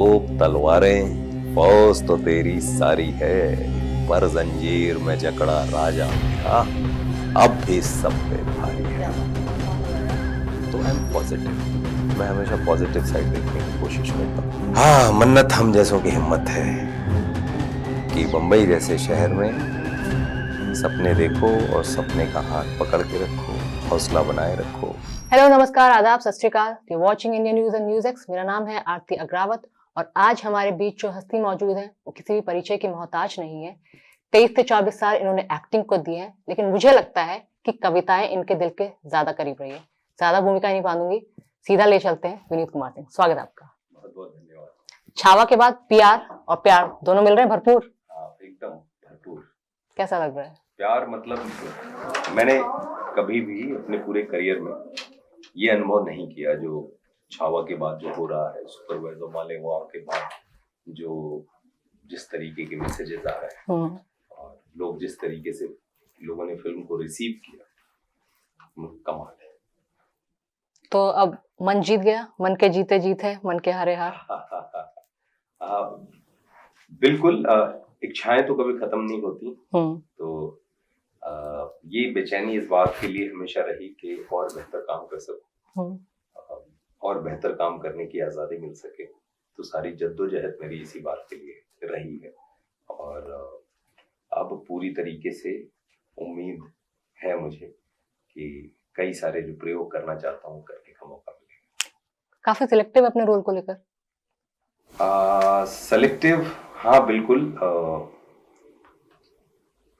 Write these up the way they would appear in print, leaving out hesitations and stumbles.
तोप तलवारें फौज तो तेरी सारी है, पर जंजीर में जकड़ा राजा था, अब भी सब पे भारी है। तो आई एम पॉजिटिव, मैं हमेशा पॉजिटिव साइड देखने की कोशिश करता हूँ। हाँ, मन्नत हम जैसों की हिम्मत है कि बंबई जैसे शहर में सपने देखो और सपने का हाथ पकड़ के रखो, हौसला बनाए रखो। हेलो, नमस्कार, आदाब, सत श्री अकाल। You watching Indian news and news x. मेरा नाम है आरती अग्रावत और आज हमारे बीच जो हस्ती मौजूद है वो किसी भी परिचय की मोहताज नहीं है। 23 से 24 साल इन्होंने एक्टिंग को दिए हैं, लेकिन मुझे लगता है कि कविताएं इनके दिल के ज्यादा करीब रही है। ज्यादा भूमिका नहीं बांधूंगी, सीधा ले चलते हैं विनीत कुमार सिंह। स्वागत है आपका। बहुत बहुत धन्यवाद। छावा के बाद पीआर और प्यार दोनों मिल रहे हैं भरपूर। एकदम भरपूर। कैसा लग रहा है? प्यार मतलब मैंने कभी भी अपने पूरे करियर में ये अनुभव नहीं किया जो छावा के बाद जो हो रहा है, सुपरवाइजर मालेगांव के बाद जो जिस तरीके के मैसेजेस आ रहे हैं और लोग जिस तरीके से लोगों ने फिल्म को रिसीव किया, कमाल है। तो अब मन जीत गया, मन के जीते जीत है, मन के हारे हार। बिल्कुल। इच्छाएं तो कभी खत्म नहीं होती। तो ये बेचैनी इस बात के लिए हमेशा रही कि और बेहतर काम कर सकूं, और बेहतर काम करने की आजादी मिल सके। तो सारी जद्दोजहद मेरी इसी बात के लिए रही है और अब पूरी तरीके से उम्मीद है मुझे कि कई सारे जो प्रयोग करना चाहता हूँ करने का मौका मिलेगा। काफी सिलेक्टिव अपने रोल को लेकर। सेलेक्टिव, हाँ बिल्कुल।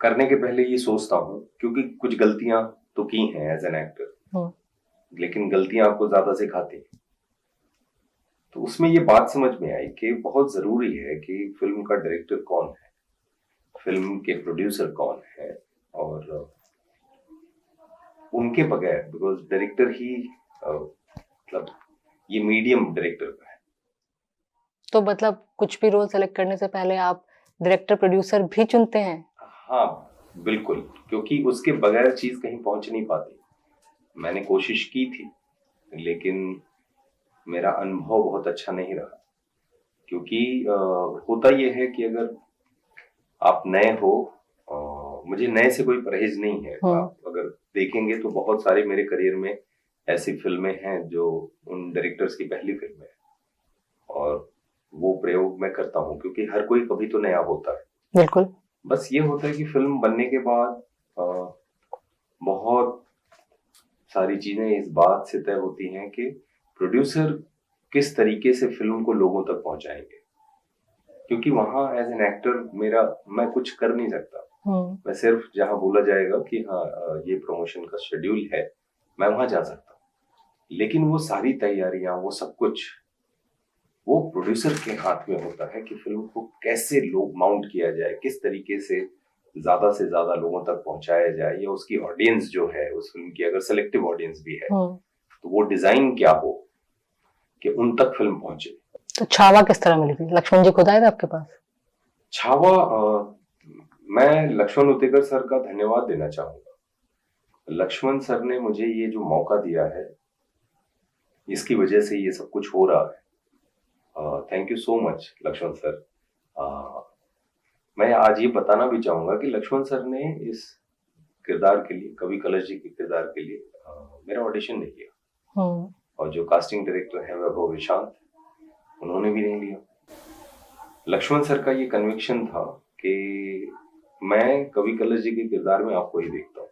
करने के पहले ये सोचता हूँ, क्योंकि कुछ गलतियां तो की हैं एज एन एक्टर, लेकिन गलतियां आपको ज्यादा सिखाती हैं। तो उसमें ये बात समझ में आई कि बहुत जरूरी है कि फिल्म का डायरेक्टर कौन है, फिल्म के प्रोड्यूसर कौन है, और उनके बगैर, बिकॉज डायरेक्टर ही मतलब ये मीडियम डायरेक्टर का है। तो मतलब कुछ भी रोल सेलेक्ट करने से पहले आप डायरेक्टर प्रोड्यूसर भी चुनते हैं? हाँ बिल्कुल, क्योंकि उसके बगैर चीज कहीं पहुंच नहीं पाती। मैंने कोशिश की थी, लेकिन मेरा अनुभव बहुत अच्छा नहीं रहा, क्योंकि होता यह है कि अगर आप नए हो, मुझे नए से कोई परहेज नहीं है। आप अगर देखेंगे तो बहुत सारे मेरे करियर में ऐसी फिल्में हैं जो उन डायरेक्टर्स की पहली फिल्म है, और वो प्रयोग मैं करता हूँ, क्योंकि हर कोई कभी तो नया होता है। बिल्कुल। बस ये होता है कि फिल्म बनने के बाद बहुत सारी चीजें इस बात से तय होती हैं कि प्रोड्यूसर किस तरीके से फिल्म को लोगों तक पहुंचाएंगे, क्योंकि वहां एज एन एक्टर मैं कुछ कर नहीं सकता। मैं सिर्फ जहां बोला जाएगा कि हाँ ये प्रमोशन का शेड्यूल है, मैं वहां जा सकता हूँ, लेकिन वो सारी तैयारियां, वो सब कुछ वो प्रोड्यूसर के हाथ में होता है कि फिल्म को कैसे लोग माउंट किया जाए, किस तरीके से ज्यादा लोगों तक पहुंचाया जाए, या उसकी ऑडियंस जो है उस फिल्म की, अगर सेलेक्टिव ऑडियंस भी है तो वो डिजाइन क्या हो कि उन तक फिल्म पहुंचे। तो छावा किस तरह मिली थी? लक्ष्मण जी खुद आए थे आपके पास? छावा, मैं लक्ष्मण उतेकर सर का धन्यवाद देना चाहूंगा। लक्ष्मण सर ने मुझे ये जो मौका दिया है, इसकी वजह से ये सब कुछ हो रहा है। Thank you so much Lakshman sir. मैं आज ये बताना भी चाहूंगा कि लक्ष्मण सर ने इस किरदार के लिए, कवि कलश जी के किरदार के लिए मेरा ऑडिशन नहीं लिया, और जो कास्टिंग डायरेक्टर है वैभव विशांत, उन्होंने भी नहीं लिया। लक्ष्मण सर का ये कन्विक्शन था कि मैं कवि कलश जी के किरदार में आपको ही देखता हूँ,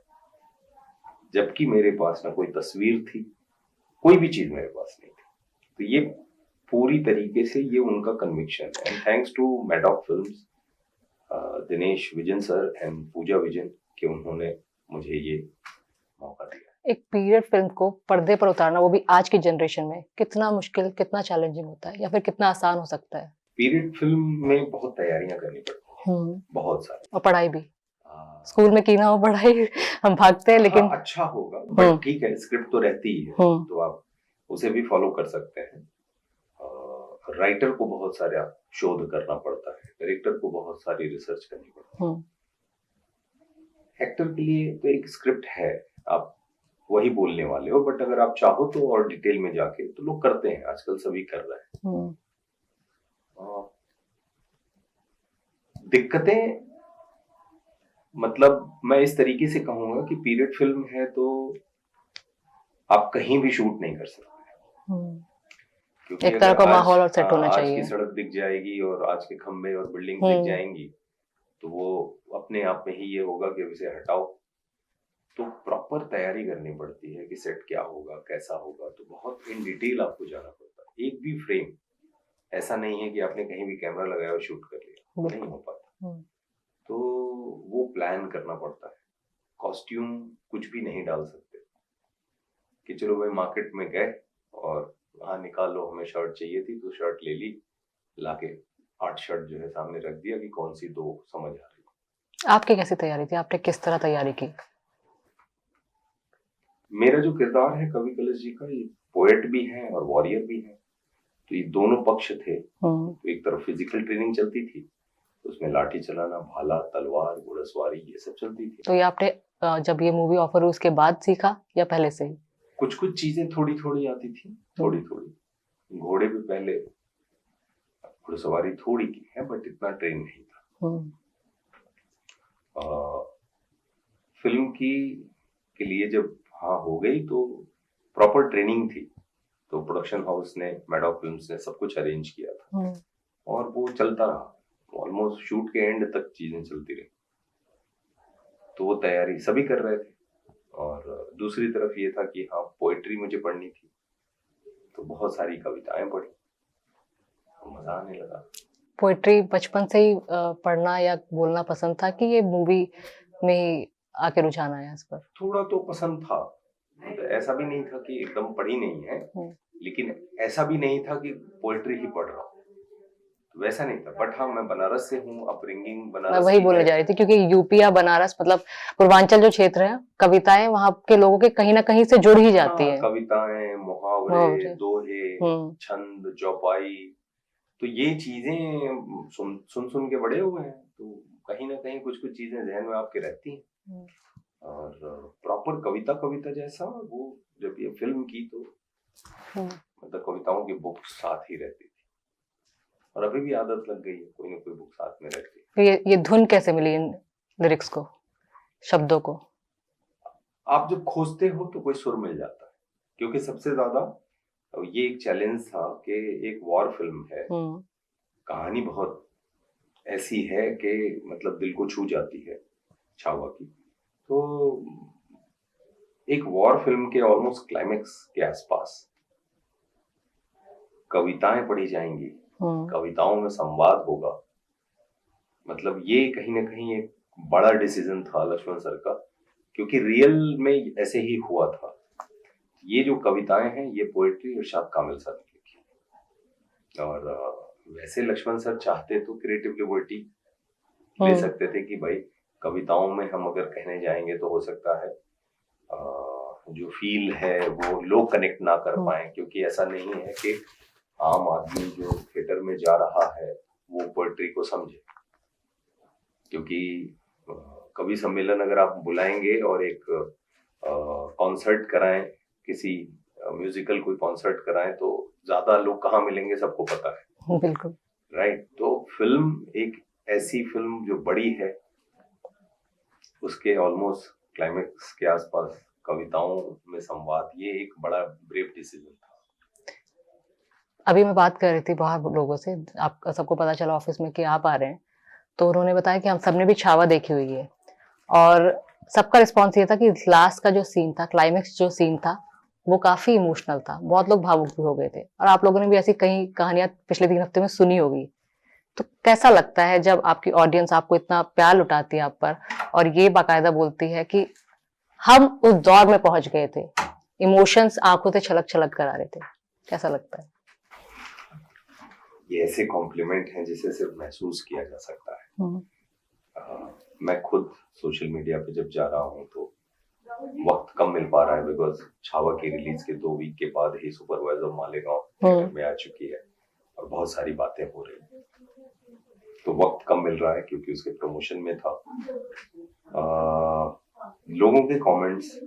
जबकि मेरे पास ना कोई तस्वीर थी, कोई भी चीज मेरे पास नहीं थी। तो ये पूरी तरीके से ये उनका कन्विक्शन है, and thanks to Maddock films, Dinesh Vijan sir and Pooja Vijan, कि उन्होंने मुझे ये मौका दिया। एक पीरियड फिल्म को पर्दे पर उतारना, वो भी आज की जनरेशन में, कितना मुश्किल, कितना चैलेंजिंग होता है, या फिर कितना आसान हो सकता है? पीरियड फिल्म में बहुत तैयारियां करनी पड़ती हैं, बहुत सारी, और पढ़ाई भी। स्कूल में की ना हो पढ़ाई, हम भागते हैं, लेकिन अच्छा होगा, बट ठीक है, स्क्रिप्ट तो रहती ही है, तो आप उसे भी फॉलो कर सकते हैं। राइटर को बहुत सारा शोध करना पड़ता है, डायरेक्टर को बहुत सारी रिसर्च करनी पड़ती है। एक्टर के लिए तो एक स्क्रिप्ट है, आप वही बोलने वाले हो, बट अगर आप चाहो तो और डिटेल में जाके, तो लोग करते हैं, आजकल सभी कर रहे हैं। दिक्कतें, मतलब मैं इस तरीके से कहूंगा कि पीरियड फिल्म है तो आप कहीं भी शूट नहीं कर सकते, क्योंकि एक तरह अगर का आज माहौल और सेट होना आज चाहिए। की सड़क दिख जाएगी और आज के खंबे और बिल्डिंग दिख जाएंगी तो वो अपने आप में ही ये होगा कि अब इसे हटाओ। तो प्रॉपर तैयारी करनी पड़ती है कि सेट क्या होगा, कैसा होगा, तो बहुत इन डिटेल आपको जाना पड़ता है। एक भी फ्रेम ऐसा नहीं है कि आपने कहीं भी कैमरा लगाया और शूट कर लिया, नहीं हो पाता। तो वो प्लान करना पड़ता है। कॉस्ट्यूम कुछ भी नहीं डाल सकते कि चलो भाई मार्केट में गए और हाँ निकालो, हमें शर्ट चाहिए थी तो शर्ट ले ली, लाके 8 शर्ट जो है सामने रख दिया कि कौन सी 2 समझ आ रही। आपकी कैसी तैयारी थी, आपने किस तरह तैयारी की? मेरा जो किरदार है कवि कलश जी का, ये पोएट भी है और वॉरियर भी है, तो ये दोनों पक्ष थे। तो एक तरफ फिजिकल ट्रेनिंग चलती थी, तो उसमें लाठी चलाना, भाला, तलवार, घोड़सवारी, ये सब चलती थी। तो ये आपने जब ये मूवी ऑफर हुई उसके बाद सीखा या पहले से ही? कुछ कुछ चीजें थोड़ी थोड़ी आती थी, थोड़ी थोड़ी। घोड़े पे पहले घुड़सवारी थोड़ी की है, बट इतना ट्रेन नहीं था। फिल्म के लिए जब हाँ हो गई तो प्रॉपर ट्रेनिंग थी, तो प्रोडक्शन हाउस ने, मैडॉक फिल्म्स ने सब कुछ अरेंज किया था और वो चलता रहा। ऑलमोस्ट शूट के एंड तक चीजें चलती रही, तो वो तैयारी सभी कर रहे थे। और दूसरी तरफ ये था कि हाँ पोएट्री मुझे पढ़नी थी, तो बहुत सारी कविताएं पढ़ी, तो मजा आने लगा। पोएट्री बचपन से ही पढ़ना या बोलना पसंद था कि ये मूवी में आके रुझान आया इस पर? थोड़ा तो पसंद था, ऐसा भी नहीं था कि एकदम पढ़ी नहीं है, लेकिन ऐसा भी नहीं था कि पोएट्री ही पढ़ रहा हूँ, वैसा नहीं था। बट हाँ मैं बनारस से हूँ, अपब्रिंगिंग बनारस। मैं वही बोलने जा रही थी, क्योंकि यूपी या बनारस मतलब पूर्वांचल जो क्षेत्र है, कविताएं वहाँ के लोगों के कहीं ना कहीं से जुड़ ही जाती है। कविताएं, मुहावरे, दोहे, छंद, चौपाई, तो ये चीजें सुन सुन के बड़े हुए हैं, तो कहीं ना कहीं कुछ कुछ चीजें जहन में आपके रहती हैं। और प्रॉपर कविता कविता जैसा वो जब ये फिल्म की तो मतलब कविताओं की बुक साथ ही रहती थी, और अभी भी आदत लग गई है, कोई ना कोई बुक साथ में रहती है। तो ये धुन कैसे मिली इन लिरिक्स को, शब्दों को? आप जब खोजते हो तो कोई सुर मिल जाता है, क्योंकि सबसे ज्यादा ये एक चैलेंज था कि एक वॉर फिल्म है, कहानी बहुत ऐसी है कि मतलब दिल को छू जाती है छावा की। तो एक वॉर फिल्म के ऑलमोस्ट क्लाइमेक्स के आसपास कविताएं पढ़ी जाएंगी, कविताओं में संवाद होगा, मतलब ये कहीं ना कहीं एक बड़ा डिसीजन था लक्ष्मण सर का, क्योंकि रियल में ऐसे ही हुआ था। ये जो कविताएं हैं ये पोएट्री इरशाद कामिल सर ने लिखी, और वैसे लक्ष्मण सर चाहते तो क्रिएटिव लिबर्टी ले सकते थे कि भाई कविताओं में हम अगर कहने जाएंगे तो हो सकता है जो फील है वो लोग कनेक्ट ना कर पाए, क्योंकि ऐसा नहीं है कि आम आदमी जो थिएटर में जा रहा है वो पोएट्री को समझे। क्योंकि कवि सम्मेलन अगर आप बुलाएंगे और एक कॉन्सर्ट कराएं, किसी म्यूजिकल कोई कॉन्सर्ट कराएं, तो ज्यादा लोग कहाँ मिलेंगे सबको पता है। बिल्कुल राइट। तो फिल्म एक ऐसी फिल्म जो बड़ी है, उसके ऑलमोस्ट क्लाइमेक्स के आसपास कविताओं में संवाद, ये एक बड़ा ब्रेव डिसीजन था। अभी मैं बात कर रही थी बाहर लोगों से, आप सबको पता चला ऑफिस में कि आप आ रहे हैं, तो उन्होंने बताया कि हम सबने भी छावा देखी हुई है, और सबका रिस्पॉन्स ये था कि लास्ट का जो सीन था, क्लाइमेक्स जो सीन था, वो काफी इमोशनल था, बहुत लोग भावुक भी हो गए थे, और आप लोगों ने भी ऐसी कई कहानियां पिछले 3 हफ्ते में सुनी होगी। तो कैसा लगता है जब आपकी ऑडियंस आपको इतना प्यार लुटाती है आप पर, और ये बाकायदा बोलती है कि हम उस दौर में पहुंच गए थे, इमोशंस आंखों से छलक छलक कर आ रहे थे, कैसा लगता है? ये ऐसे कॉम्प्लीमेंट हैं जिसे सिर्फ महसूस किया जा सकता है। मैं खुद सोशल मीडिया पे जब जा रहा हूँ तो वक्त कम मिल पा रहा है, बिकॉज छावा की रिलीज के 2 वीक के बाद ही सुपरवाइजर मालेगांव में आ चुकी है और बहुत सारी बातें हो रही हैं, तो वक्त कम मिल रहा है क्योंकि उसके प्रमोशन में था। लोगों के कमेंट्स,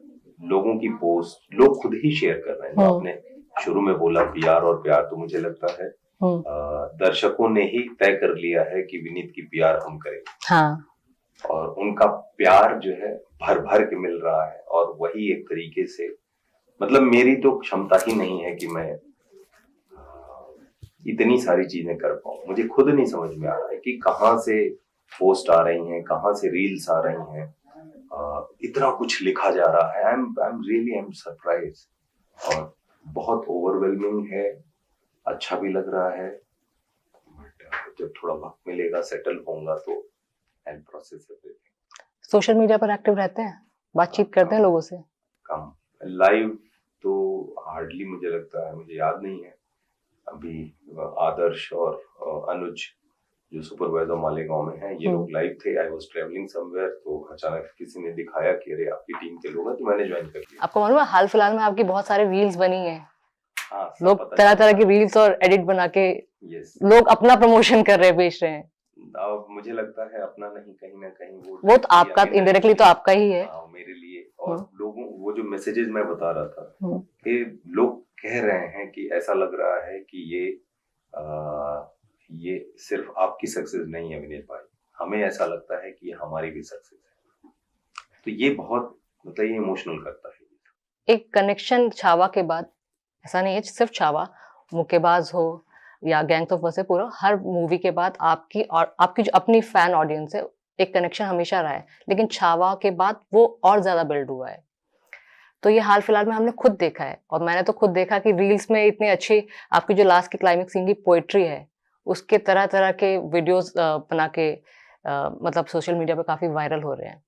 लोगों की पोस्ट, लोग खुद ही शेयर कर रहे हैं। आपने शुरू में बोला प्यार और प्यार, तो मुझे लगता है दर्शकों ने ही तय कर लिया है कि विनीत की प्यार हम करेंगे। हाँ। और उनका प्यार जो है भर भर के मिल रहा है, और वही एक तरीके से, मतलब मेरी तो क्षमता ही नहीं है कि मैं इतनी सारी चीजें कर पाऊं। मुझे खुद नहीं समझ में आ रहा है कि कहाँ से पोस्ट आ रही हैं, कहाँ से रील्स आ रही हैं, इतना कुछ लिखा जा रहा है। आई एम सरप्राइज, और बहुत ओवरवेलमिंग है। अच्छा भी लग रहा है, बट जब थोड़ा वक्त मिलेगा, सेटल होऊंगा, तो आई प्रोसेस एवरीथिंग। सोशल मीडिया पर एक्टिव रहते हैं, बातचीत करते हैं लोगों से? कम। लाइव तो हार्डली, मुझे लगता है, मुझे याद नहीं है। अभी आदर्श और अनुज जो सुपरवाइजर मालेगांव में है, ये लोग लाइव थे। आई वाज ट्रैवलिंग समवेयर, तो अचानक किसी ने दिखाया कि अरे आपकी टीम के लोग हैं, तो मैंने ज्वाइन कर लिया। आपको मालूम है हाल फिलहाल में आपकी बहुत सारे रील्स बनी है? हाँ, लोग तरह तरह की रील्स और एडिट बना के लोग अपना प्रमोशन कर रहे हैं, बेच रहे हैं। अब मुझे लगता है अपना नहीं, कहीं ना कहीं वो तो आपका, इनडायरेक्टली तो आपका ही है। मेरे लिए। और लोगों, वो जो मैसेजेस मैं बता रहा था कि लोग कह रहे हैं कि ऐसा लग रहा है कि ये सिर्फ आपकी सक्सेस नहीं है विनीत भाई, हमें ऐसा लगता है कि ये हमारी भी सक्सेस है। तो ये बहुत, मतलब ये इमोशनल करता है। एक कनेक्शन छावा के बाद, ऐसा नहीं है सिर्फ छावा, मुक्केबाज हो या gangs of Wasseypur, her movie के बाद आपकी और आपकी जो अपनी फैन ऑडियंस है, एक कनेक्शन हमेशा रहा है, लेकिन छावा के बाद वो और ज्यादा बिल्ड हुआ है। तो ये हाल फिलहाल में हमने खुद देखा है, और मैंने तो खुद देखा कि रील्स में इतनी अच्छी आपकी जो लास्ट की क्लाइमेक्स सीन की पोएट्री है, उसके तरह तरह के वीडियोस बना के मतलब सोशल मीडिया पे काफी वायरल हो रहे हैं।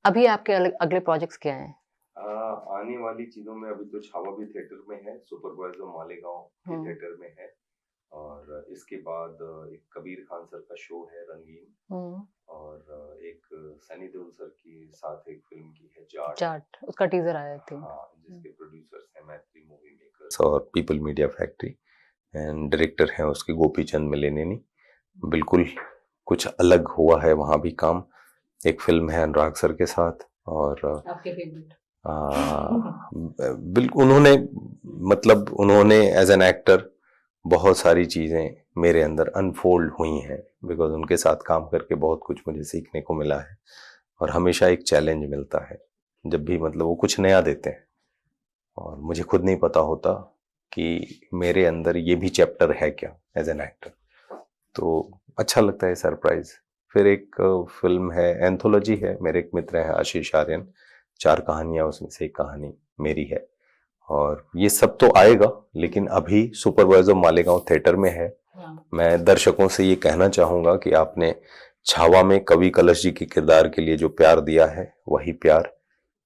अभी आपके अगले प्रोजेक्ट्स क्या हैं? आने वाली चीजों में अभी तो छावा भी थिएटर में है, सुपरवाइजर मालेगांव के थिएटर में है, और इसके बाद एक कबीर खान सर का शो है रंगीन, और एक सनी देओल सर के साथ एक फिल्म की है जाट, उसका टीजर आया था। हाँ, जिसके प्रोड्यूसर्स हैं मैत्री मूवी मेकर्स और people media factory, and director हैं उसके गोपी चंद मिलेनेनी। बिल्कुल कुछ अलग हुआ है वहाँ भी काम। एक फिल्म है अनुराग सर के साथ, और आपके फेवरेट बिल्कुल उन्होंने एज एन एक्टर बहुत सारी चीज़ें मेरे अंदर अनफोल्ड हुई हैं, बिकॉज उनके साथ काम करके बहुत कुछ मुझे सीखने को मिला है, और हमेशा एक चैलेंज मिलता है जब भी, मतलब वो कुछ नया देते हैं, और मुझे खुद नहीं पता होता कि मेरे अंदर ये भी चैप्टर है क्या एज एन एक्टर। तो अच्छा लगता है, सरप्राइज। फिर एक फिल्म है, एंथोलॉजी है, मेरे एक मित्र हैं आशीष आर्यन, 4 कहानियां, उसमें से एक कहानी मेरी है, और ये सब तो आएगा। लेकिन अभी सुपरवाइजर मालेगांव थिएटर में है। मैं दर्शकों से ये कहना चाहूंगा कि आपने छावा में कवि कलश जी के किरदार के लिए जो प्यार दिया है, वही प्यार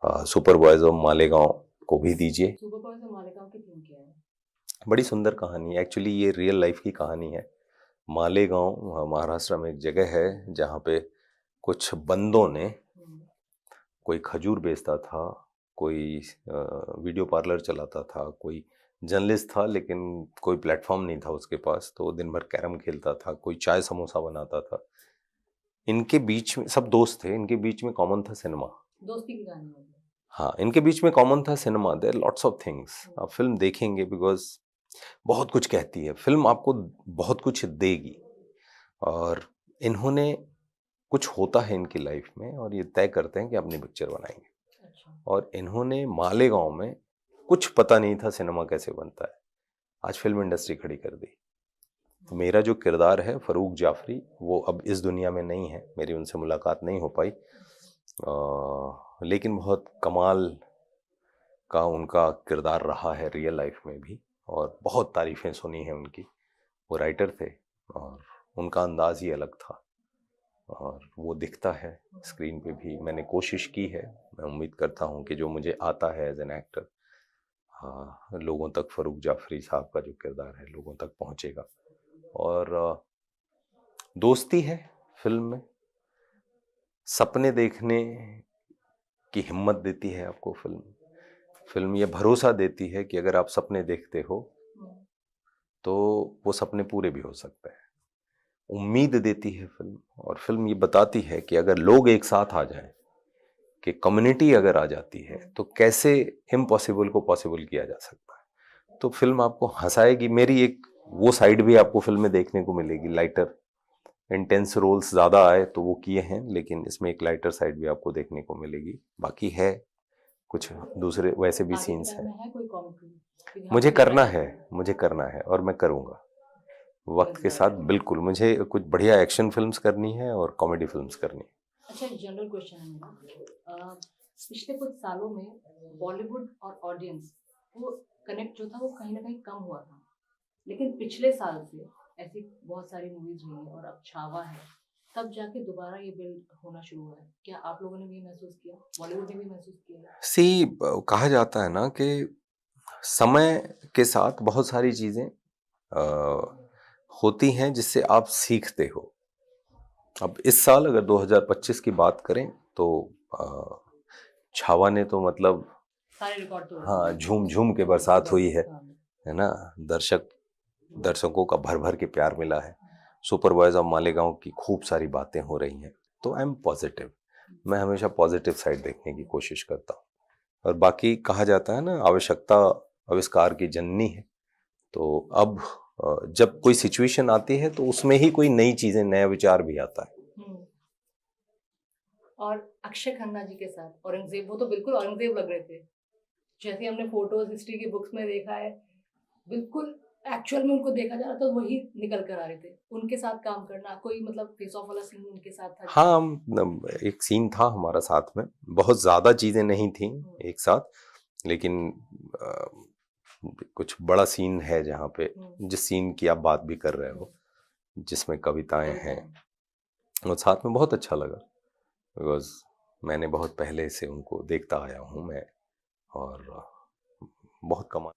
सुपरवाइजर मालेगांव को भी दीजिए। सुपरवाइजर मालेगांव की थीम क्या है? बड़ी सुंदर कहानी है, एक्चुअली ये रियल लाइफ की कहानी है। मालेगांव महाराष्ट्र में एक जगह है जहाँ पे कुछ बंदों ने, कोई खजूर बेचता था, कोई वीडियो पार्लर चलाता था, कोई जर्नलिस्ट था लेकिन कोई प्लेटफॉर्म नहीं था उसके पास, तो दिन भर कैरम खेलता था, कोई चाय समोसा बनाता था। इनके बीच में सब दोस्त थे, इनके बीच में कॉमन था सिनेमा। दोस्ती की कहानी है। हाँ, इनके बीच में कॉमन था cinema. There lots of things. आप फिल्म देखेंगे बिकॉज बहुत कुछ कहती है फिल्म, आपको बहुत कुछ देगी, और इन्होंने कुछ होता है इनकी लाइफ में और ये तय करते हैं कि अपनी पिक्चर बनाएंगे। और इन्होंने मालेगांव में, कुछ पता नहीं था सिनेमा कैसे बनता है, आज फिल्म इंडस्ट्री खड़ी कर दी। मेरा जो किरदार है फरूक जाफरी, वो अब इस दुनिया में नहीं है, मेरी उनसे मुलाकात नहीं हो पाई, लेकिन बहुत कमाल का उनका किरदार रहा है रियल लाइफ में भी, और बहुत तारीफ़ें सुनी हैं उनकी। वो राइटर थे और उनका अंदाज़ ही अलग था, और वो दिखता है स्क्रीन पे भी। मैंने कोशिश की है, मैं उम्मीद करता हूँ कि जो मुझे आता है एज एन एक्टर, लोगों तक फरूक जाफरी साहब का जो किरदार है लोगों तक पहुँचेगा। और दोस्ती है फिल्म में, सपने देखने की हिम्मत देती है आपको फिल्म ये भरोसा देती है कि अगर आप सपने देखते हो तो वो सपने पूरे भी हो सकते हैं। उम्मीद देती है फिल्म, और फिल्म ये बताती है कि अगर लोग एक साथ आ जाएं, कि कम्युनिटी अगर आ जाती है तो कैसे इम्पॉसिबल को पॉसिबल किया जा सकता है। तो फिल्म आपको हंसाएगी। मेरी एक वो साइड भी आपको फिल्म में देखने को मिलेगी। लाइटर इंटेंस रोल्स ज़्यादा आए तो वो किए हैं, लेकिन इसमें एक लाइटर साइड भी आपको देखने को मिलेगी। बाकी है कुछ दूसरे वैसे भी आगे के सीन्स टाइम हैं। में है कोई कॉमिक फिल्म? क्योंकि मुझे हमको करना देखना है, मुझे करना है और मैं करूँगा वक्त के इंतजार साथ। है। बिल्कुल, मुझे कुछ बढ़िया एक्शन फिल्म्स करनी है और कॉमेडी फिल्म्स करनी है। अच्छा, एक जनरल क्वेश्चन है मेरा। पिछले कुछ सालों में बॉलीवुड और ऑडियंस वो कनेक्ट जो था वो कहीं ना कहीं कम हुआ था, लेकिन पिछले साल से ऐसी बहुत सारी मूवीज हुई हैं और अब छावा है, तब जाके दोबारा ये बिल्ड होना शुरू हुआ है। क्या आप लोगों ने भी महसूस किया, बॉलीवुड ने भी महसूस किया? कहा जाता है ना कि समय के साथ बहुत सारी चीज़ें होती हैं जिससे आप सीखते हो। अब इस साल अगर 2025 की बात करें तो छावा ने तो मतलब सारे रिकॉर्ड तोड़ हाँ, दिए। झूम झूम के बरसात हुई है हाँ। ना। दर्शकों का भर भर के प्यार मिला है। सुपर बॉयज ऑफ मालेगांव की खूब सारी बातें हो रही हैं, तो आई एम पॉजिटिव। मैं हमेशा पॉजिटिव साइड देखने की कोशिश करता हूँ। और बाकी कहा जाता है ना, आवश्यकता आविष्कार की जननी है। तो अब जब कोई सिचुएशन आती है तो उसमें ही कोई नई चीजें, नया विचार भी आता है। और अक्षय खन्ना जी के साथ औरंगजेब, वो तो बिल्कुल औरंगजेब लग रहे थे, जैसे हमने फोटोज हिस्ट्री की बुक्स में देखा है, बिल्कुल एक्चुअल में उनको देखा जा रहा था वही निकल कर आ रहे थे। उनके साथ काम करना, कोई मतलब फेस ऑफ वाला सीन उनके साथ था? हाँ, एक सीन था हमारा साथ में, बहुत ज्यादा चीजें नहीं थी एक साथ, लेकिन कुछ बड़ा सीन है जहाँ पे, जिस सीन की आप बात भी कर रहे हो, जिसमें कविताएं हैं, और साथ में बहुत अच्छा लगा। बिकॉज मैंने बहुत पहले से उनको देखता आया हूँ मैं, और बहुत कमाल